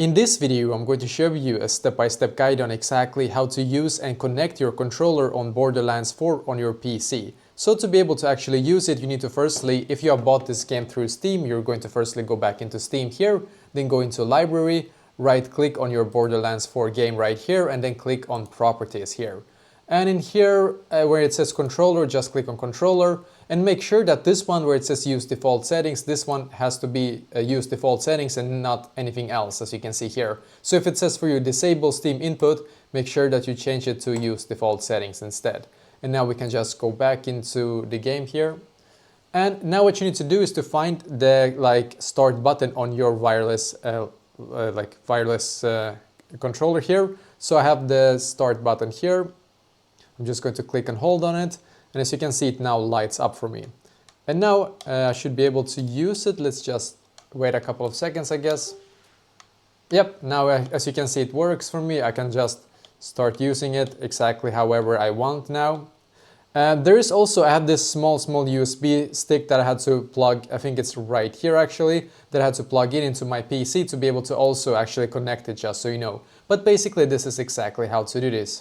In this video, I'm going to show you a step-by-step guide on exactly how to use and connect your controller on Borderlands 4 on your PC. So to be able to actually use it, you need to firstly, if you have bought this game through Steam, you're going to firstly go back into Steam here, then go into Library, right-click on your Borderlands 4 game right here, and then click on Properties here. And in here, where it says controller, just click on controller and make sure that this one where it says use default settings, this one has to be use default settings and not anything else, as you can see here. So if it says for you disable Steam input, make sure that you change it to use default settings instead. And now we can just go back into the game here. And now what you need to do is to find the start button on your wireless controller here. So I have the start button here. I'm just going to click and hold on it, and as you can see, it now lights up for me. And now I should be able to use it. Let's just wait a couple of seconds, I guess. Yep, now as you can see, it works for me. I can just start using it exactly however I want now. There is also, I have this small USB stick that I had to plug, I think it's right here actually, that I had to plug in into my PC to be able to also actually connect it, just so you know. But basically this is exactly how to do this.